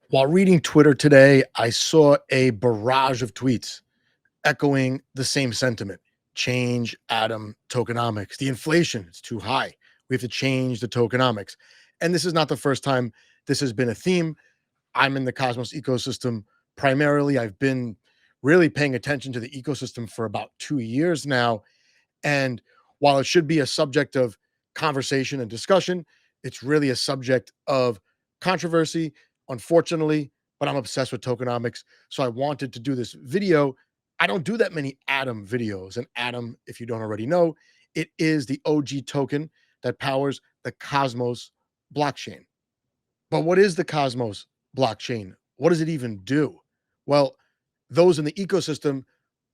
While reading Twitter today, I saw a barrage of tweets echoing the same sentiment. Change Atom tokenomics. The inflation is too high. We have to change the tokenomics. And this is not the first time this has been a theme. I'm in the Cosmos ecosystem primarily. I've been really paying attention to the ecosystem for about 2 years now. And while it should be a subject of conversation and discussion, it's really a subject of controversy, unfortunately. But I'm obsessed with tokenomics. So I wanted to do this video. I don't do that many Atom videos. And Atom, if you don't already know, it is the OG token that powers the Cosmos blockchain. But what is the Cosmos blockchain? What does it even do? Well, those in the ecosystem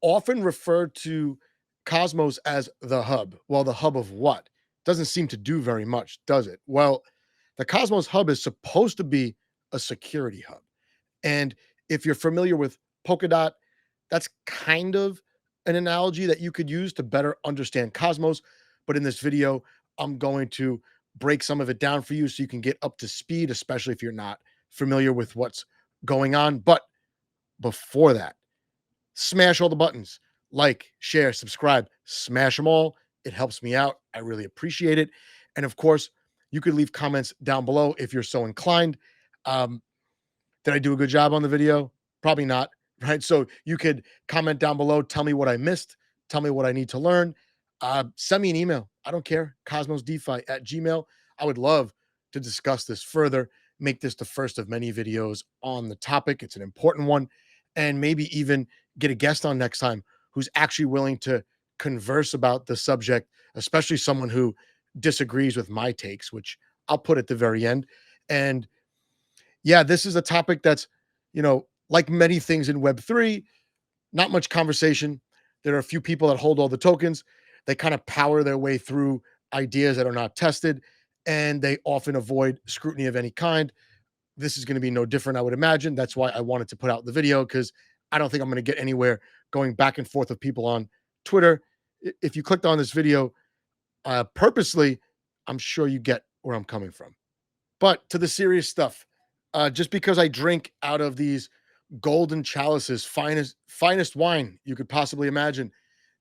often refer to Cosmos as the hub. Well, the hub of what? Doesn't seem to do very much, does it? Well, the Cosmos hub is supposed to be a security hub. And if you're familiar with Polkadot, that's kind of an analogy that you could use to better understand Cosmos. But in this video, I'm going to break some of it down for you so you can get up to speed, especially if you're not familiar with what's going on. But before that, smash all the buttons, like, share, subscribe, smash them all. It helps me out. I really appreciate it. And of course, you could leave comments down below if you're so inclined. Did I do a good job on the video? Probably not, right? So you could comment down below, tell me what I missed, tell me what I need to learn. Send me an email. I don't care. cosmosdefi@gmail. I would love to discuss this further, make this the first of many videos on the topic. It's an important one. And maybe even get a guest on next time who's actually willing to converse about the subject, especially someone who disagrees with my takes, which I'll put at the very end. And yeah, this is a topic that's, like many things in Web3, not much conversation. There are a few people that hold all the tokens. They kind of power their way through ideas that are not tested, and they often avoid scrutiny of any kind. This is going to be no different, I would imagine. That's why I wanted to put out the video, because I don't think I'm going to get anywhere going back and forth with people on Twitter. If you clicked on this video purposely, I'm sure you get where I'm coming from. But to the serious stuff, just because I drink out of these golden chalices, finest wine you could possibly imagine,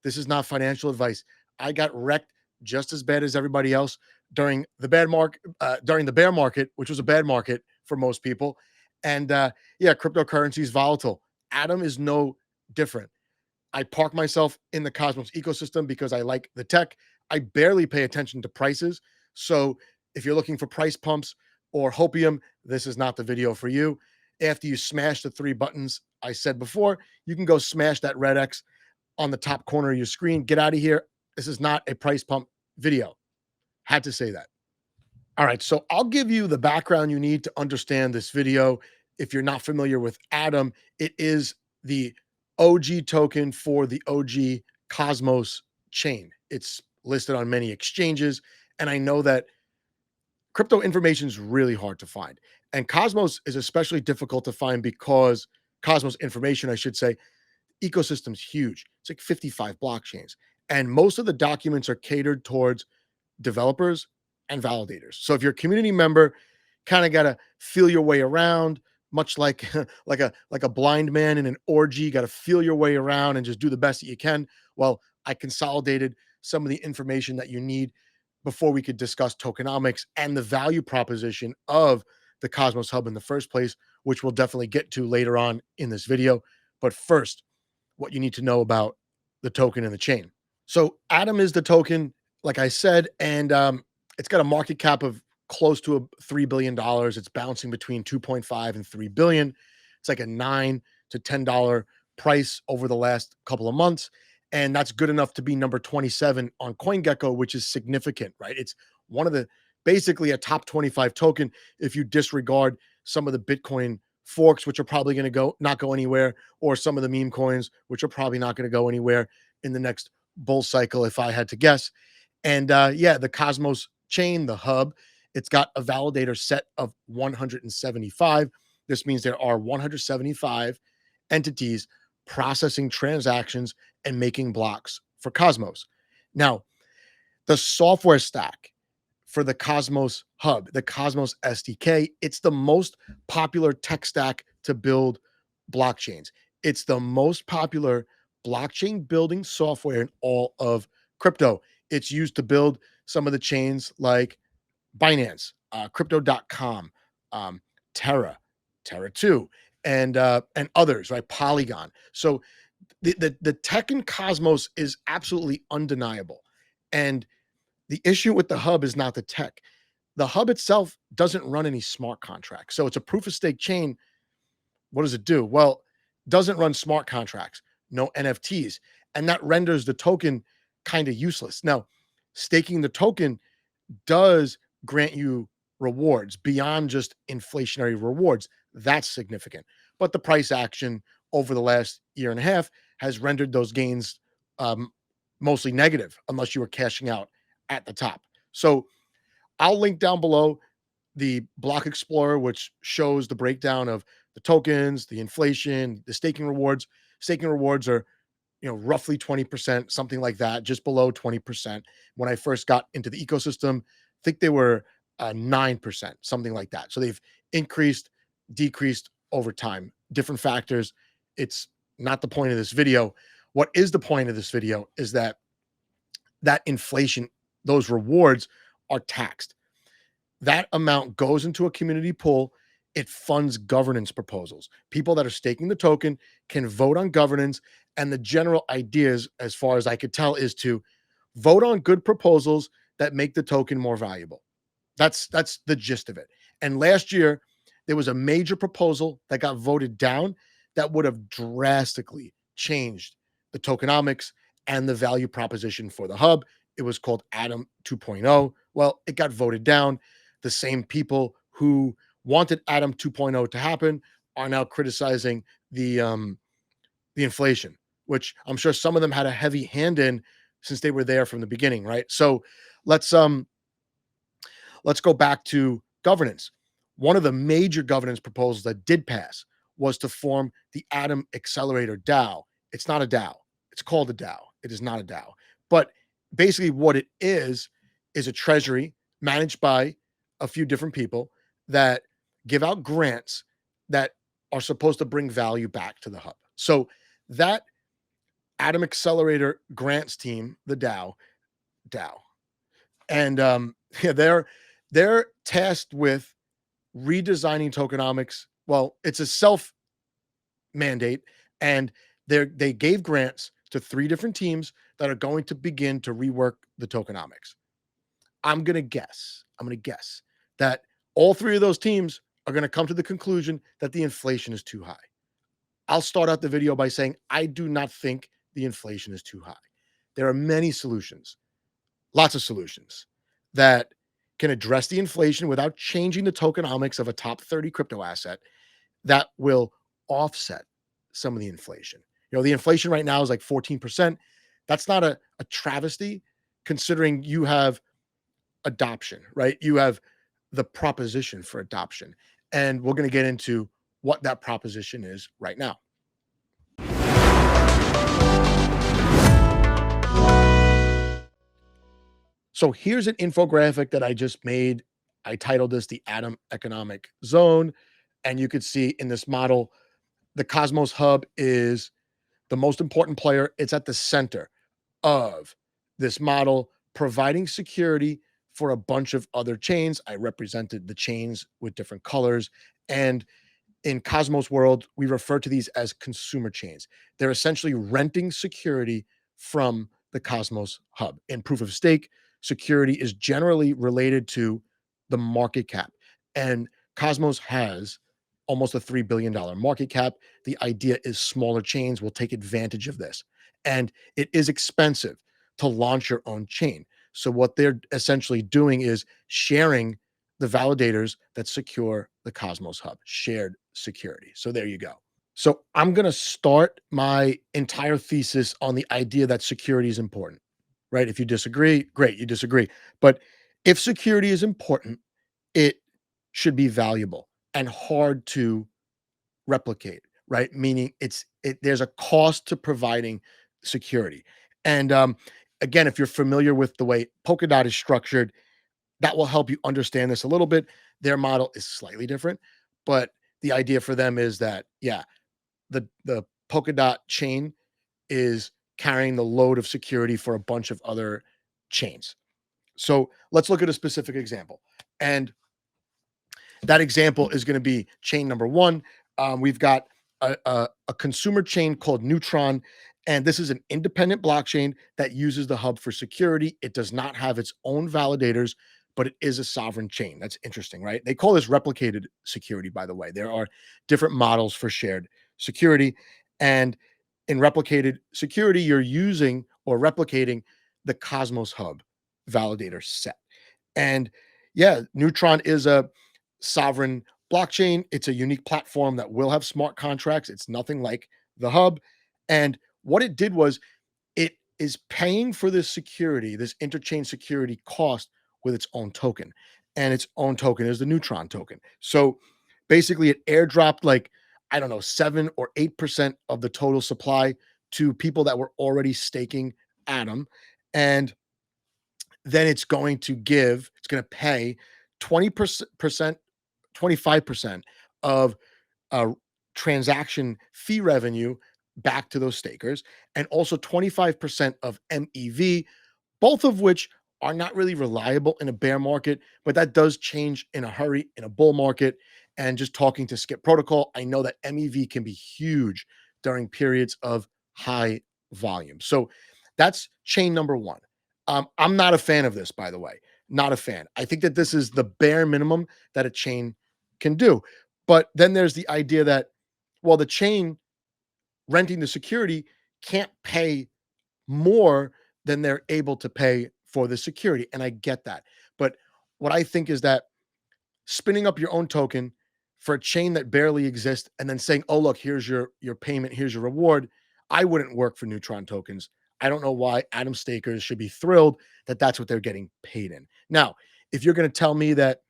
this is not financial advice. I got wrecked just as bad as everybody else during the bear market, which was a bad market for most people. And yeah, cryptocurrency is volatile. Atom is no different. I park myself in the Cosmos ecosystem because I like the tech. I barely pay attention to prices. So if you're looking for price pumps or hopium, this is not the video for you. After you smash the 3 buttons I said before, you can go smash that red X on the top corner of your screen. Get out of here. This is not a price pump video. Had to say that. All right, so I'll give you the background you need to understand this video. If you're not familiar with Atom, it is the OG token for the OG Cosmos chain. It's listed on many exchanges, and I know that crypto information is really hard to find. And Cosmos is especially difficult to find because Cosmos information, I should say, ecosystem's huge. It's like 55 blockchains. And most of the documents are catered towards developers and validators. So if you're a community member, kind of got to feel your way around, much like like a blind man in an orgy, got to feel your way around and just do the best that you can. Well, I consolidated some of the information that you need before we could discuss tokenomics and the value proposition of the Cosmos Hub in the first place, which we'll definitely get to later on in this video. But first, what you need to know about the token and the chain. So Atom is the token, like I said, and it's got a market cap of close to $3 billion. It's bouncing between 2.5 and 3 billion. It's like a $9 to $10 price over the last couple of months. And that's good enough to be number 27 on CoinGecko, which is significant, right? It's one of the, basically a top 25 token if you disregard some of the Bitcoin forks, which are probably going to go not go anywhere, or some of the meme coins, which are probably not going to go anywhere in the next bull cycle, if I had to guess. And yeah, the Cosmos chain, the hub, it's got a validator set of 175. This means there are 175 entities processing transactions and making blocks for Cosmos. Now, the software stack for the Cosmos Hub, the Cosmos SDK. It's the most popular tech stack to build blockchains. It's the most popular blockchain building software in all of crypto. It's used to build some of the chains like Binance, crypto.com, um, Terra, Terra 2, and others, right? Polygon. So the tech in Cosmos is absolutely undeniable. And the issue with the hub is not the tech. The hub itself doesn't run any smart contracts. So it's a proof of stake chain. What does it do? Well, doesn't run smart contracts, no NFTs. And that renders the token kind of useless. Now, staking the token does grant you rewards beyond just inflationary rewards. That's significant. But the price action over the last year and a half has rendered those gains um, mostly negative unless you were cashing out at the top. So I'll link down below the block explorer, which shows the breakdown of the tokens, the inflation, the staking rewards. Staking rewards are, roughly 20%, something like that, just below 20%. When I first got into the ecosystem, I think they were 9%, something like that. So they've increased, decreased over time, different factors. It's not the point of this video. What is the point of this video is that inflation, those rewards are taxed. That amount goes into a community pool. It funds governance proposals. People that are staking the token can vote on governance. And the general ideas, as far as I could tell, is to vote on good proposals that make the token more valuable. That's the gist of it. And last year, there was a major proposal that got voted down that would have drastically changed the tokenomics and the value proposition for the hub. It was called Atom 2.0. Well, it got voted down. The same people who wanted Atom 2.0 to happen are now criticizing the inflation, which I'm sure some of them had a heavy hand in since they were there from the beginning, right? So let's let's go back to governance. One of the major governance proposals that did pass was to form the Atom Accelerator DAO. It's not a DAO. It's called a DAO. It is not a DAO. But basically, what it is a treasury managed by a few different people that give out grants that are supposed to bring value back to the hub. So that Atom Accelerator grants team, the DAO, and yeah, they're tasked with redesigning tokenomics. Well, it's a self mandate, and they gave grants to three different teams that are going to begin to rework the tokenomics. I'm gonna guess that all three of those teams are going to come to the conclusion that the inflation is too high. I'll start out the video by saying I do not think the inflation is too high. There are many solutions, lots of solutions that can address the inflation without changing the tokenomics of a top 30 crypto asset that will offset some of the inflation. The inflation right now is like 14%. That's not a travesty considering you have adoption, right? You have the proposition for adoption. And we're going to get into what that proposition is right now. So here's an infographic that I just made. I titled this the Atom Economic Zone. And you could see in this model, the Cosmos Hub is the most important player. It's at the center of this model, providing security for a bunch of other chains. I represented the chains with different colors. And in Cosmos world, we refer to these as consumer chains. They're essentially renting security from the Cosmos Hub. In proof of stake, security is generally related to the market cap. And Cosmos has almost a $3 billion market cap. The idea is smaller chains will take advantage of this. And it is expensive to launch your own chain. So what they're essentially doing is sharing the validators that secure the Cosmos Hub, shared security. So there you go. So I'm going to start my entire thesis on the idea that security is important, right? If you disagree, great, you disagree. But if security is important, it should be valuable and hard to replicate, right? Meaning there's a cost to providing security. And again, if you're familiar with the way Polkadot is structured, that will help you understand this a little bit. Their model is slightly different, but the idea for them is that, yeah, the Polkadot chain is carrying the load of security for a bunch of other chains. So let's look at a specific example. And that example is going to be chain number one. We've got a consumer chain called Neutron, and this is an independent blockchain that uses the hub for security. It does not have its own validators, but it is a sovereign chain. That's interesting, right? They call this replicated security, by the way. There are different models for shared security. And in replicated security, you're using or replicating the Cosmos Hub validator set. And yeah, Neutron is a sovereign blockchain. It's a unique platform that will have smart contracts. It's nothing like the hub. And what it did was it is paying for this security, this interchain security cost with its own token. And its own token is the Neutron token. So basically, it airdropped like, I don't know, 7 or 8% of the total supply to people that were already staking Atom. And then it's going to pay 20%, 25% of transaction fee revenue back to those stakers, and also 25% of MEV, both of which are not really reliable in a bear market, but that does change in a hurry in a bull market. And just talking to Skip Protocol, I know that MEV can be huge during periods of high volume. So that's chain number one. I'm not a fan of this, by the way. Not a fan. I think that this is the bare minimum that a chain can do. But then there's the idea that, well, the chain renting the security can't pay more than they're able to pay for the security. And I get that. But what I think is that spinning up your own token for a chain that barely exists and then saying, oh, look, here's your payment, here's your reward, I wouldn't work for Neutron tokens. I don't know why Atom stakers should be thrilled that that's what they're getting paid in. Now, if you're going to tell me that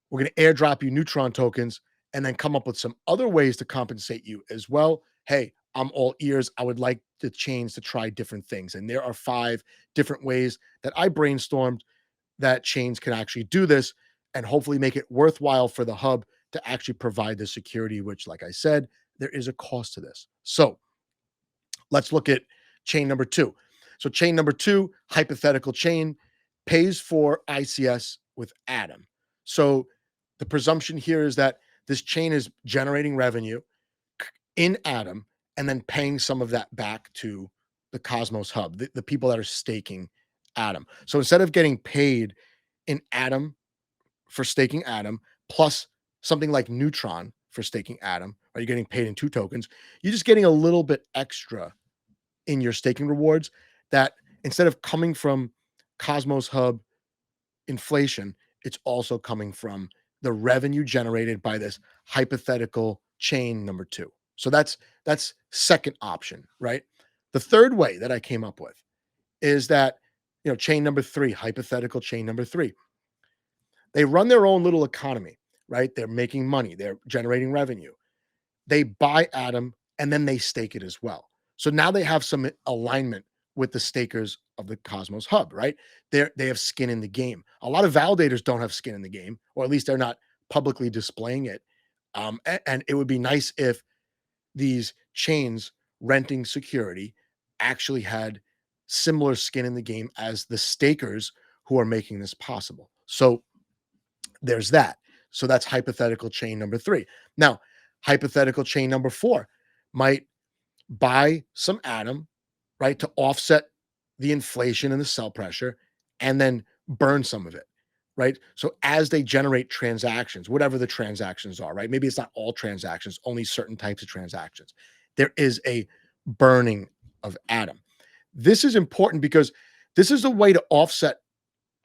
we're going to airdrop you Neutron tokens and then come up with some other ways to compensate you as well, hey, I'm all ears. I would like the chains to try different things. And there are 5 different ways that I brainstormed that chains can actually do this and hopefully make it worthwhile for the hub to actually provide the security, which, like I said, there is a cost to this. So let's look at chain number 2. So chain number 2, hypothetical chain, pays for ICS with Atom. So the presumption here is that this chain is generating revenue in Atom and then paying some of that back to the Cosmos Hub, the people that are staking Atom. So instead of getting paid in Atom for staking Atom plus something like Neutron for staking Atom, are you getting paid in 2 tokens? You're just getting a little bit extra in your staking rewards that instead of coming from Cosmos Hub inflation, it's also coming from the revenue generated by this hypothetical chain number 2. So that's second option, right? The third way that I came up with is that, chain number 3, hypothetical chain number 3. They run their own little economy, right? They're making money, they're generating revenue. They buy Atom and then they stake it as well. So now they have some alignment with the stakers of the Cosmos Hub, right? They have skin in the game. A lot of validators don't have skin in the game, or at least they're not publicly displaying it. And it would be nice if these chains renting security actually had similar skin in the game as the stakers who are making this possible. So there's that. So that's hypothetical chain number 3. Now, hypothetical chain number 4 might buy some Atom, right, to offset the inflation and the sell pressure, and then burn some of it, right? So as they generate transactions, whatever the transactions are, right? Maybe it's not all transactions, only certain types of transactions. There is a burning of Atom. This is important because this is a way to offset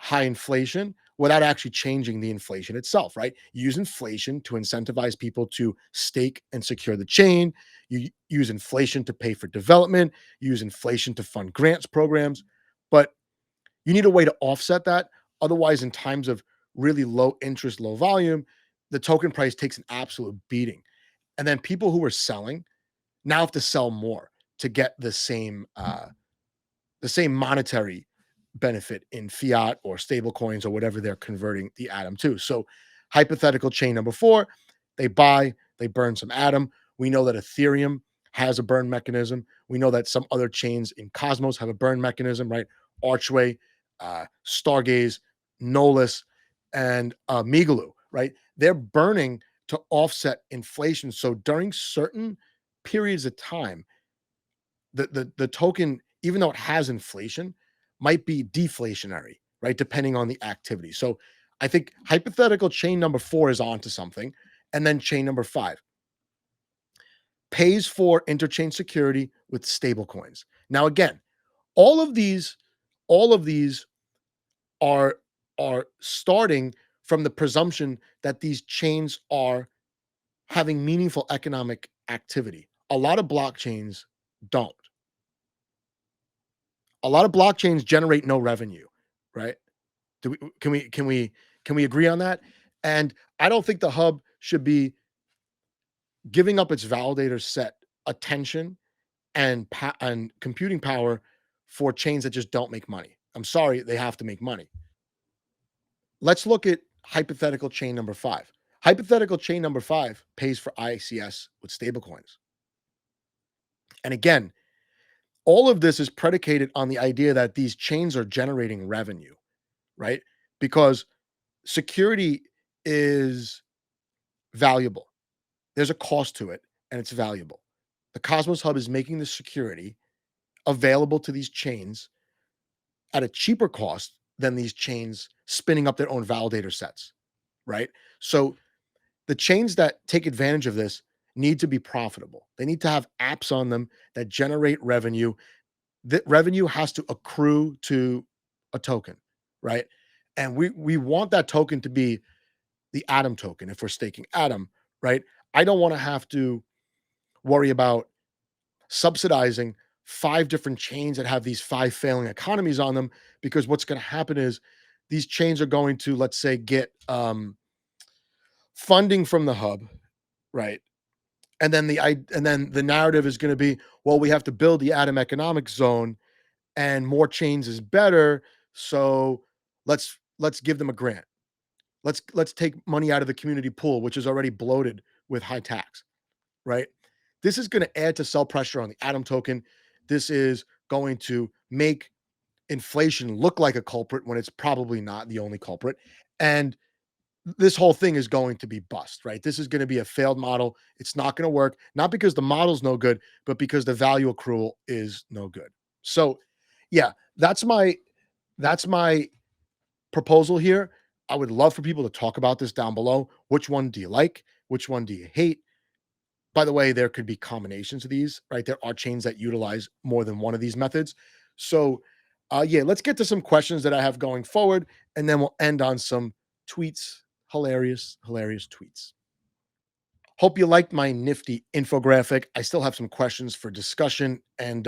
high inflation without actually changing the inflation itself, right? You use inflation to incentivize people to stake and secure the chain. You use inflation to pay for development. You use inflation to fund grants programs. But you need a way to offset that. Otherwise, in times of really low interest, low volume, the token price takes an absolute beating. And then people who are selling now have to sell more to get the same monetary benefit in fiat or stable coins or whatever they're converting the atom to. So, hypothetical chain number four, they buy, they burn some atom. We know that Ethereum has a burn mechanism. We know that some other chains in Cosmos have a burn mechanism, right? Archway, Stargaze, Nolus, and Migaloo, right? They're burning to offset inflation. So during certain periods of time, the token, even though it has inflation, might be deflationary, right? Depending on the activity. So I think hypothetical chain number four is onto something. And then chain number five pays for interchain security with stable coins. Now, again, all of these, all of these are starting from the presumption that these chains are having meaningful economic activity. A lot of blockchains don't. A lot of blockchains generate no revenue, right? Do we can we agree on that? And I don't think the hub should be giving up its validator set attention and computing power for chains that just don't make money. I'm sorry, they have to make money. Let's look at hypothetical chain number five. Hypothetical chain number five pays for ICS with stablecoins. And again, all of this is predicated on the idea that these chains are generating revenue, right? Because security is valuable. There's a cost to it, and it's valuable. The Cosmos Hub is making the security available to these chains at a cheaper cost than these chains spinning up their own validator sets, right? So the chains that take advantage of this need to be profitable. They need to have apps on them that generate revenue. That revenue has to accrue to a token, right? And we want that token to be the Atom token if we're staking Atom, right? I don't want to have to worry about subsidizing five different chains that have these five failing economies on them, because what's going to happen is these chains are going to, let's say, get funding from the hub, right? And then the narrative is going to be, well, we have to build the Atom economic zone, and more chains is better. So let's give them a grant. Let's take money out of the community pool, which is already bloated with high tax, right? This is going to add to sell pressure on the Atom token. This is going to make inflation look like a culprit when it's probably not the only culprit. And this whole thing is going to be bust, right? This is going to be a failed model. It's not going to work, not because the model's no good, but because the value accrual is no good. So, yeah, that's my proposal here. I would love for people to talk about this down below. Which one do you like? Which one do you hate? By the way, there could be combinations of these, right? There are chains that utilize more than one of these methods. So, yeah, let's get to some questions that I have going forward, and then we'll end on some tweets. Hilarious, hilarious tweets. Hope you liked my nifty infographic. I still have some questions for discussion. And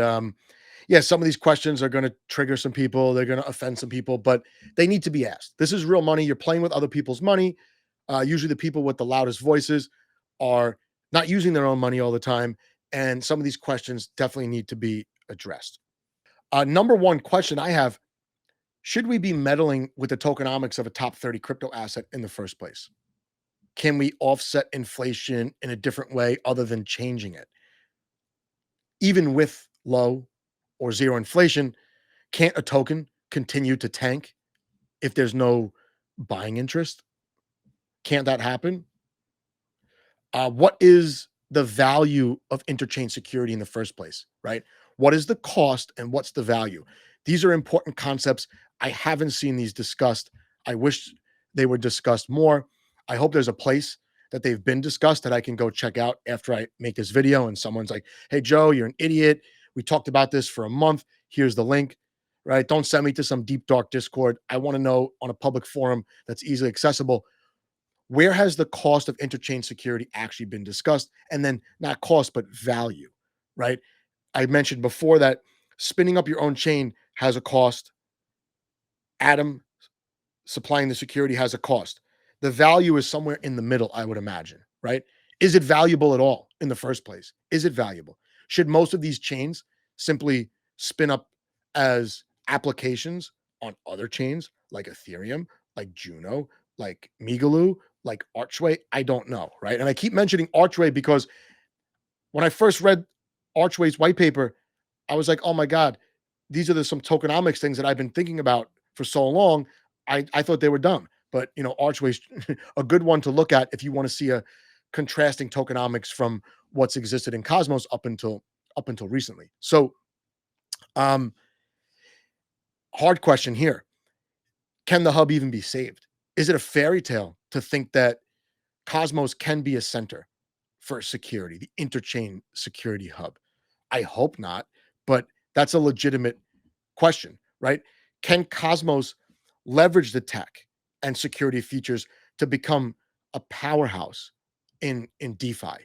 yeah, some of these questions are going to trigger some people. They're going to offend some people, but they need to be asked. This is real money. You're playing with other people's money. Usually, the people with the loudest voices are not using their own money all the time. And some of these questions definitely need to be addressed. Number one question I have: should we be meddling with the tokenomics of a top 30 crypto asset in the first place? Can we offset inflation in a different way other than changing it? Even with low or zero inflation, can't a token continue to tank if there's no buying interest? Can't that happen? What is the value of interchain security in the first place, right? What is the cost and what's the value? These are important concepts. I haven't seen these discussed. I wish they were discussed more. I hope there's a place that they've been discussed that I can go check out after I make this video and someone's like, hey, Joe, you're an idiot. We talked about this for a month. Here's the link, right? Don't send me to some deep, dark Discord. I want to know on a public forum that's easily accessible, where has the cost of interchain security actually been discussed? And then not cost, but value, right? I mentioned before that spinning up your own chain has a cost. Atom supplying the security has a cost. The value is somewhere in the middle, I would imagine, right? Is it valuable at all in the first place? Is it valuable? Should most of these chains simply spin up as applications on other chains like Ethereum, like Juno, like Migaloo, like Archway? I don't know, right? And I keep mentioning Archway because when I first read Archway's white paper, I was like, oh my God, these are some tokenomics things that I've been thinking about for so long. I thought they were dumb, but Archway's a good one to look at if you want to see a contrasting tokenomics from what's existed in Cosmos up until recently. So, um, hard question here: can the hub even be saved? Is it a fairy tale to think that Cosmos can be a center for security, the interchain security hub? I hope not, but that's a legitimate question, right? Can Cosmos leverage the tech and security features to become a powerhouse in DeFi?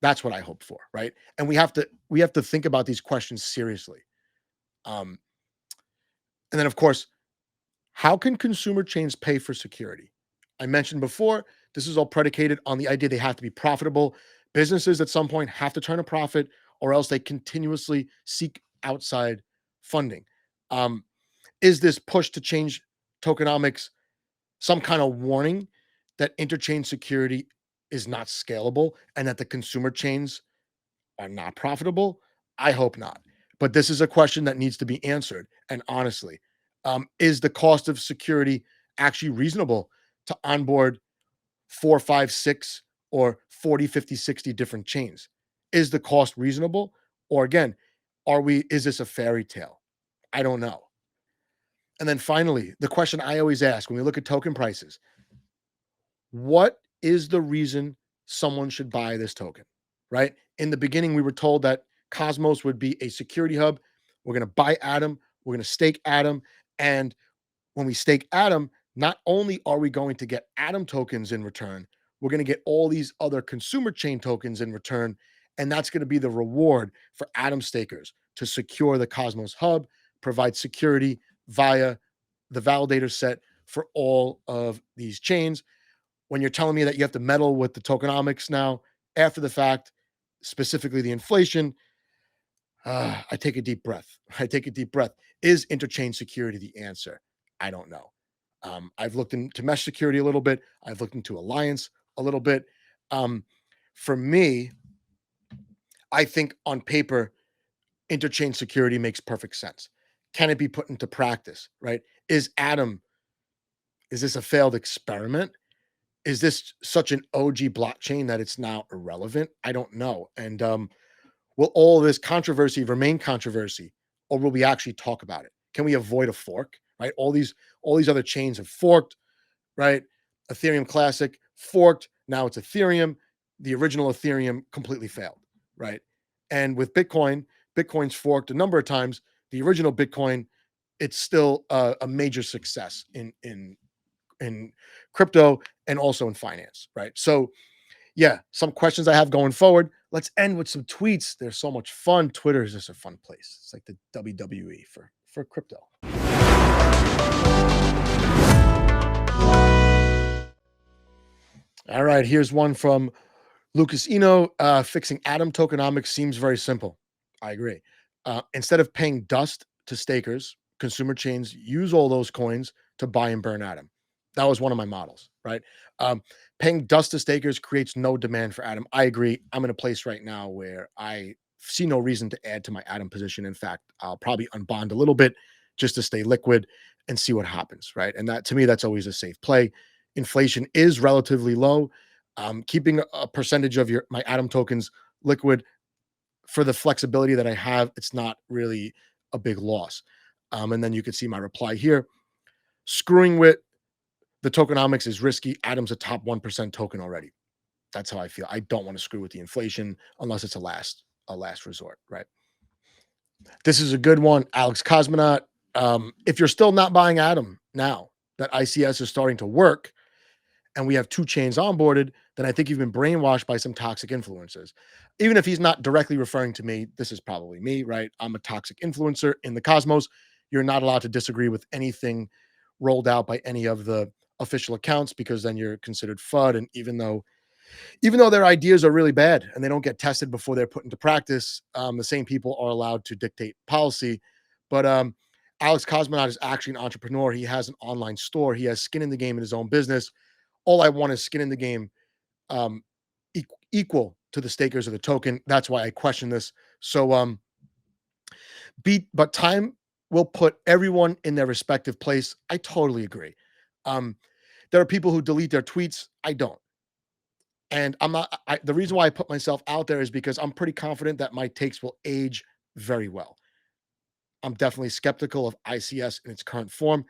That's what I hope for, right? And we have to think about these questions seriously. Um, and then of course, how can consumer chains pay for security? I mentioned before, this is all predicated on the idea they have to be profitable. Businesses at some point have to turn a profit, or else they continuously seek outside funding. Um, is this push to change tokenomics some kind of warning that interchain security is not scalable and that the consumer chains are not profitable? I hope not. But this is a question that needs to be answered. And honestly, is the cost of security actually reasonable to onboard 4, 5, 6, or 40, 50, 60 different chains? Is the cost reasonable? Or again, is this a fairy tale? I don't know. And then finally, the question I always ask when we look at token prices: what is the reason someone should buy this token? Right? In the beginning, we were told that Cosmos would be a security hub. We're going to buy Atom, we're going to stake Atom. And when we stake Atom, not only are we going to get Atom tokens in return, we're going to get all these other consumer chain tokens in return. And that's going to be the reward for Atom stakers to secure the Cosmos hub, provide security via the validator set for all of these chains. When you're telling me that you have to meddle with the tokenomics now after the fact, specifically the inflation, I take a deep breath. I take a deep breath. Is interchain security the answer? I don't know. I've looked into mesh security a little bit. I've looked into alliance a little bit. Um, for me, I think on paper, interchain security makes perfect sense. Can it be put into practice? Right? Is Atom? Is this a failed experiment? Is this such an OG blockchain that it's now irrelevant? I don't know. And will all this controversy remain controversy, or will we actually talk about it? Can we avoid a fork? Right? All these other chains have forked, right? Ethereum Classic forked. Now it's Ethereum. The original Ethereum completely failed, right? And with Bitcoin, Bitcoin's forked a number of times. The original Bitcoin, it's still a major success in crypto and also in finance, right? So yeah, some questions I have going forward. Let's end with some tweets. They're so much fun. Twitter is just a fun place. It's like the WWE for crypto. All right, here's one from Lucas Eno. Fixing Atom tokenomics seems very simple. I agree. Instead of paying dust to stakers, consumer chains use all those coins to buy and burn Atom. That was one of my models, right? Paying dust to stakers creates no demand for Atom. I agree. I'm in a place right now where I see no reason to add to my Atom position. In fact, I'll probably unbond a little bit just to stay liquid and see what happens, right? And that, to me, that's always a safe play. Inflation is relatively low. Keeping a percentage of my Atom tokens liquid for the flexibility that I have, it's not really a big loss. And then you can see my reply here. Screwing with the tokenomics is risky. Atom's a top 1% token already. That's how I feel. I don't want to screw with the inflation unless it's a last resort, right? This is a good one. Alex Cosmonaut. If you're still not buying Atom now that ICS is starting to work and we have two chains onboarded, then I think you've been brainwashed by some toxic influencers. Even if he's not directly referring to me, this is probably me, right? I'm a toxic influencer in the Cosmos. You're not allowed to disagree with anything rolled out by any of the official accounts because then you're considered FUD. And even though their ideas are really bad and they don't get tested before they're put into practice, the same people are allowed to dictate policy. But Alex Cosmonaut is actually an entrepreneur. He has an online store. He has skin in the game in his own business. All I want is skin in the game, um, equal to the stakers of the token. That's why I question this. So, but time will put everyone in their respective place. I totally agree. Um, there are people who delete their tweets. I don't. And I'm not, the reason why I put myself out there is because I'm pretty confident that my takes will age very well. I'm definitely skeptical of ICS in its current form.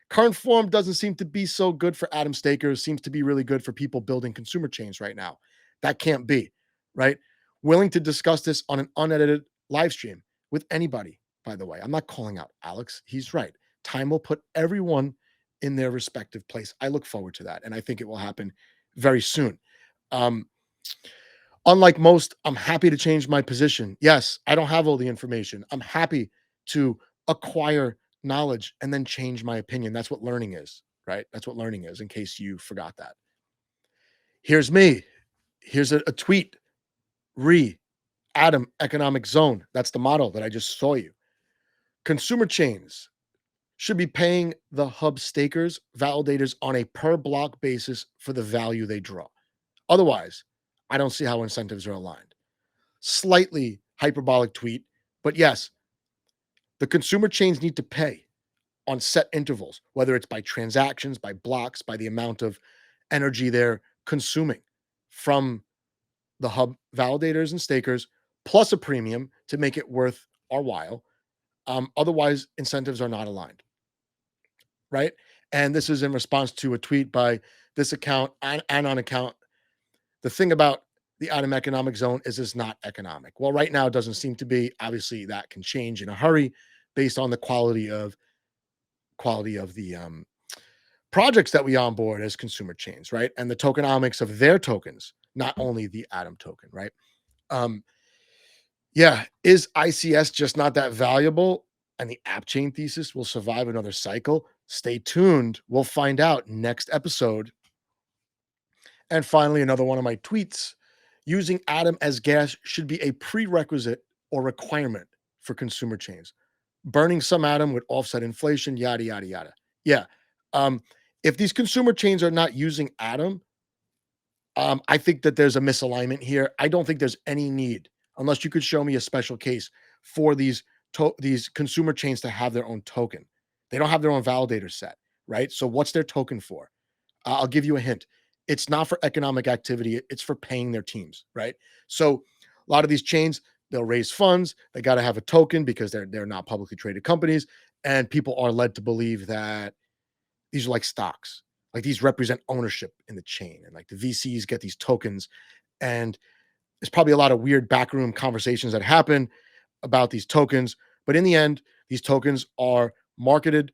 Current form doesn't seem to be so good for Atom stakers, seems to be really good for people building consumer chains right now. That can't be, right? Willing to discuss this on an unedited live stream with anybody, by the way. I'm not calling out Alex. He's right. Time will put everyone in their respective place. I look forward to that. And I think it will happen very soon. Um, Unlike most, I'm happy to change my position. Yes, I don't have all the information. I'm happy to acquire knowledge and then change my opinion. That's what learning is, right? That's what learning is, in case you forgot that. Here's me. Here's a tweet. Atom economic zone. That's the model that I just saw you. Consumer chains should be paying the hub stakers, validators on a per block basis for the value they draw. Otherwise, I don't see how incentives are aligned. Slightly hyperbolic tweet, but yes, the consumer chains need to pay on set intervals, whether it's by transactions, by blocks, by the amount of energy they're consuming from the hub validators and stakers, plus a premium to make it worth our while. Otherwise, incentives are not aligned, right? And this is in response to a tweet by this account and on account. The thing about the Atom economic zone is it's not economic. Well, right now it doesn't seem to be. Obviously, that can change in a hurry based on the quality of the projects that we onboard as consumer chains, right? And the tokenomics of their tokens, not only the Atom token, right? Um, yeah, is ICS just not that valuable? And the app chain thesis will survive another cycle? Stay tuned. We'll find out next episode. And finally, another one of my tweets: using Atom as gas should be a prerequisite or requirement for consumer chains. Burning some Atom would offset inflation, yada, yada, yada. Yeah. Um, if these consumer chains are not using Atom, I think that there's a misalignment here. I don't think there's any need, unless you could show me a special case for these consumer chains to have their own token. They don't have their own validator set, right? So what's their token for? I'll give you a hint. It's not for economic activity. It's for paying their teams, right? So a lot of these chains, they'll raise funds. They got to have a token because they're not publicly traded companies, and people are led to believe that these are like stocks. Like these represent ownership in the chain, and like the VCs get these tokens, and there's probably a lot of weird backroom conversations that happen about these tokens. But in the end, these tokens are marketed,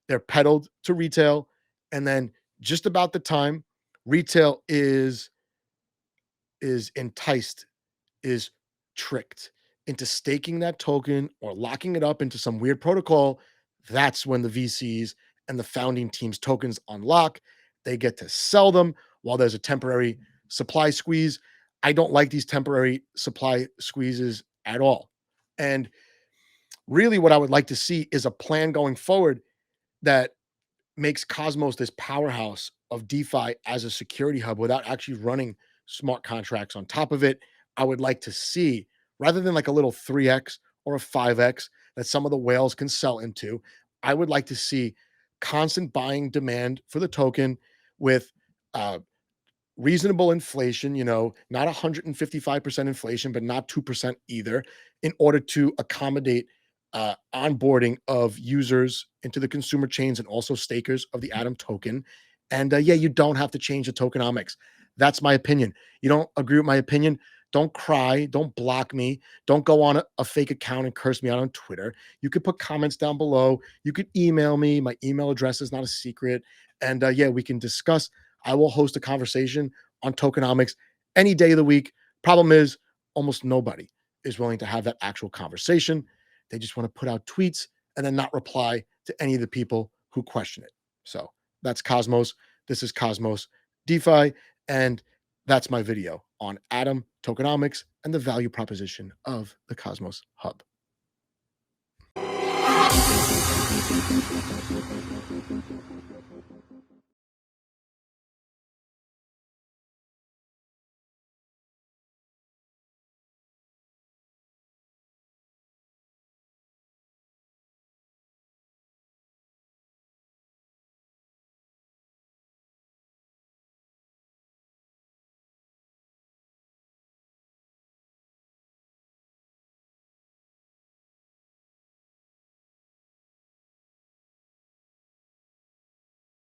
they're peddled to retail, and then just about the time retail is enticed, is tricked into staking that token or locking it up into some weird protocol, that's when the VCs and the founding team's tokens unlock. They get to sell them while there's a temporary supply squeeze. I don't like these temporary supply squeezes at all. And really, what I would like to see is a plan going forward that makes Cosmos this powerhouse of DeFi as a security hub without actually running smart contracts on top of it. I would like to see, rather than like a little 3x or a 5x that some of the whales can sell into, I would like to see constant buying demand for the token with uh, reasonable inflation, not 155% inflation, but not 2% either, in order to accommodate onboarding of users into the consumer chains and also stakers of the Atom token. And yeah, you don't have to change the tokenomics. That's my opinion. You don't agree with my opinion? Don't cry. Don't block me. Don't go on a fake account and curse me out on Twitter. You could put comments down below. You could email me. My email address is not a secret. And yeah, we can discuss. I will host a conversation on tokenomics any day of the week. Problem is, almost nobody is willing to have that actual conversation. They just want to put out tweets and then not reply to any of the people who question it. So that's Cosmos. This is Cosmos DeFi. And that's my video on Atom Tokenomics and the value proposition of the Cosmos Hub.